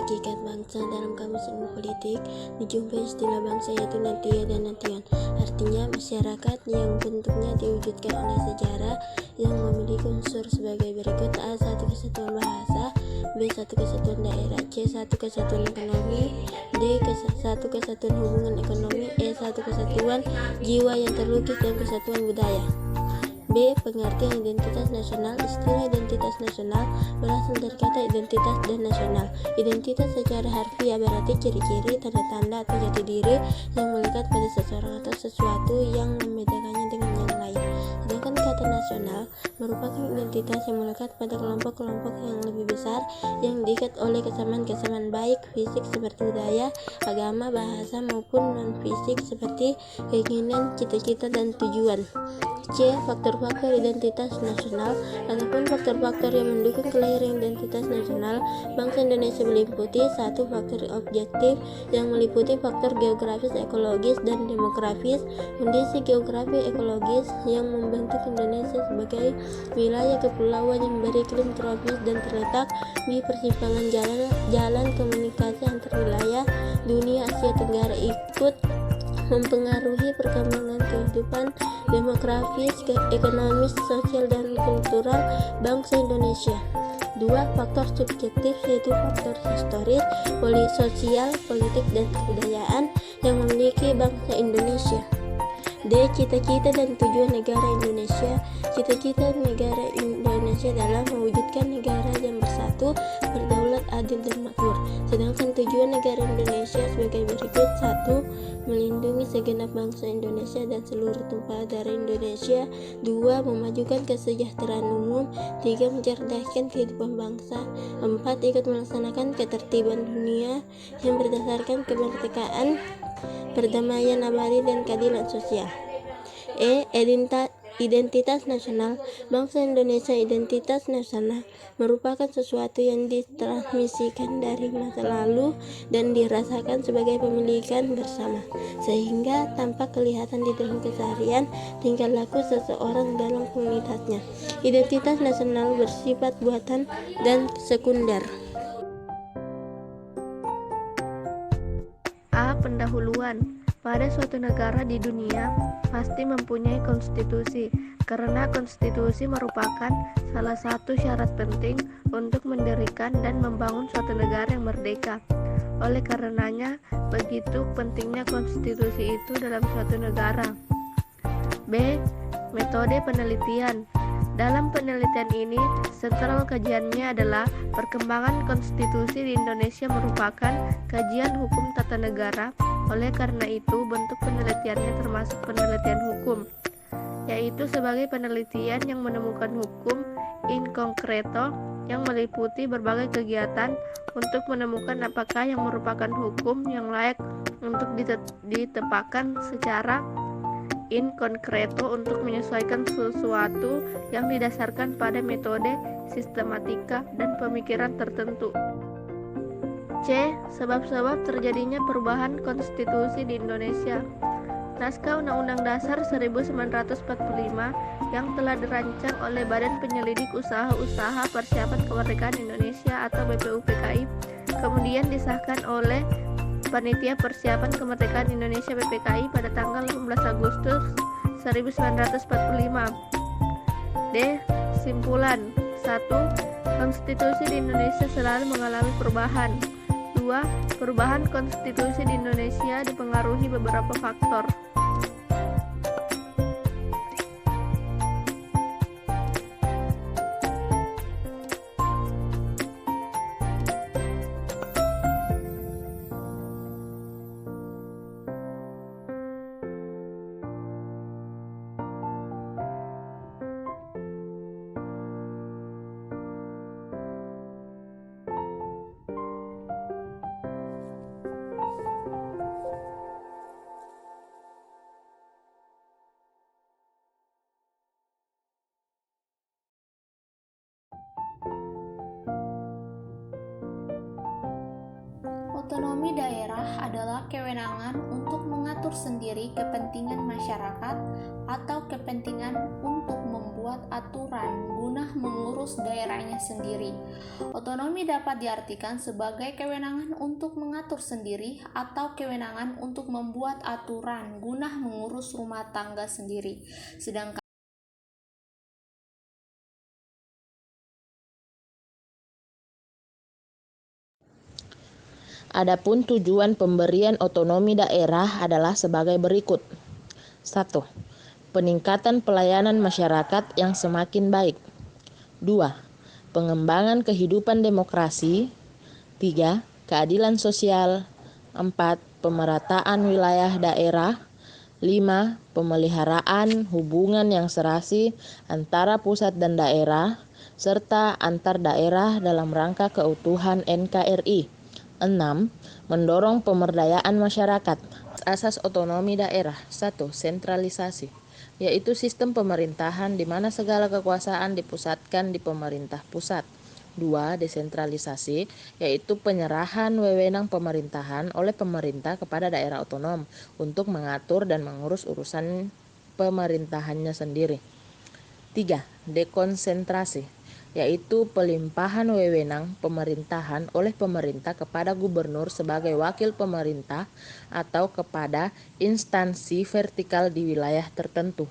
Hakikat bangsa dalam kamus ilmu politik dijumpai istilah bangsa yaitu natia dan nation. Artinya masyarakat yang bentuknya diwujudkan oleh sejarah yang memiliki unsur sebagai berikut: A. Satu kesatuan bahasa, B. Satu kesatuan daerah, C. Satu kesatuan ekonomi, D. Satu kesatuan hubungan ekonomi, E. Satu kesatuan jiwa yang terlukis dan kesatuan budaya. B. Pengertian identitas nasional. Istilah identitas nasional berasal dari kata identitas dan nasional. Identitas secara harfiah berarti ciri-ciri, tanda-tanda atau jati diri yang melekat pada seseorang atau sesuatu yang membedakannya dengan yang lain. Sedangkan kata nasional merupakan identitas yang melekat pada kelompok-kelompok yang lebih besar yang diikat oleh kesamaan-kesamaan baik fisik seperti budaya, agama, bahasa maupun non-fisik seperti keinginan, cita-cita, dan tujuan. C. Faktor-faktor identitas nasional ataupun faktor-faktor yang mendukung kelahiran identitas nasional bangsa Indonesia meliputi: 1. Faktor objektif yang meliputi faktor geografis, ekologis, dan demografis. Kondisi geografi ekologis yang membentuk Indonesia sebagai wilayah kepulauan yang beriklim tropis dan terletak di persimpangan jalan komunikasi antar wilayah dunia Asia Tenggara ikut mempengaruhi perkembangan kehidupan demografis, ekonomis, sosial, dan kultural bangsa Indonesia. 2. Faktor subjektif yaitu faktor historis, sosial, politik, dan kebudayaan yang memiliki bangsa Indonesia. D. Cita-cita dan tujuan negara Indonesia. Cita-cita negara Indonesia dalam mewujudkan negara yang bersatu, berdaulat, adil, dan makmur. Sedangkan tujuan negara Indonesia sebagai berikut: 1. Melindungi segenap bangsa Indonesia dan seluruh tumpah darah Indonesia. 2. Memajukan kesejahteraan umum. 3. Mencerdaskan kehidupan bangsa. 4. Ikut melaksanakan ketertiban dunia yang berdasarkan kemerdekaan, perdamaian abadi, dan keadilan sosial. E. Identitas nasional. Bangsa Indonesia. Identitas nasional merupakan sesuatu yang ditransmisikan dari masa lalu dan dirasakan sebagai pemilikan bersama, sehingga tampak kelihatan di dalam keseharian tingkah laku seseorang dalam komunitasnya. Identitas nasional bersifat buatan dan sekunder. A. Pendahuluan. Pada suatu negara di dunia pasti mempunyai konstitusi, karena konstitusi merupakan salah satu syarat penting untuk mendirikan dan membangun suatu negara yang merdeka. Oleh karenanya, begitu pentingnya konstitusi itu dalam suatu negara. B. Metode penelitian. Dalam penelitian ini, sentral kajiannya adalah perkembangan konstitusi di Indonesia merupakan kajian hukum tata negara. Oleh karena itu, bentuk penelitiannya termasuk penelitian hukum, yaitu sebagai penelitian yang menemukan hukum in concreto yang meliputi berbagai kegiatan untuk menemukan apakah yang merupakan hukum yang layak untuk ditetapkan secara in concreto untuk menyesuaikan sesuatu yang didasarkan pada metode, sistematika, dan pemikiran tertentu. C. Sebab-sebab terjadinya perubahan konstitusi di Indonesia. Naskah Undang-Undang Dasar 1945 yang telah dirancang oleh Badan Penyelidik Usaha-Usaha Persiapan Kemerdekaan Indonesia atau BPUPKI kemudian disahkan oleh Panitia Persiapan Kemerdekaan Indonesia (PPKI) pada tanggal 15 Agustus 1945. D. Simpulan. 1. Konstitusi di Indonesia selalu mengalami perubahan. 2. Perubahan konstitusi di Indonesia dipengaruhi beberapa faktor. Otonomi daerah adalah kewenangan untuk mengatur sendiri kepentingan masyarakat atau kepentingan untuk membuat membuat aturan guna mengurus daerahnya sendiri. Otonomi dapat diartikan sebagai kewenangan untuk mengatur sendiri atau kewenangan untuk membuat aturan guna mengurus rumah tangga sendiri. Sedangkan adapun tujuan pemberian otonomi daerah adalah sebagai berikut. 1. Peningkatan pelayanan masyarakat yang semakin baik. 2. Pengembangan kehidupan demokrasi. 3. Keadilan sosial. 4. Pemerataan wilayah daerah. 5. Pemeliharaan hubungan yang serasi antara pusat dan daerah, serta antar daerah dalam rangka keutuhan NKRI. 6. Mendorong pemberdayaan masyarakat. Asas otonomi daerah. 1. Sentralisasi, yaitu sistem pemerintahan di mana segala kekuasaan dipusatkan di pemerintah pusat. 2. Desentralisasi, yaitu penyerahan wewenang pemerintahan oleh pemerintah kepada daerah otonom untuk mengatur dan mengurus urusan pemerintahannya sendiri. 3. Dekonsentrasi, yaitu pelimpahan wewenang pemerintahan oleh pemerintah kepada gubernur sebagai wakil pemerintah atau kepada instansi vertikal di wilayah tertentu.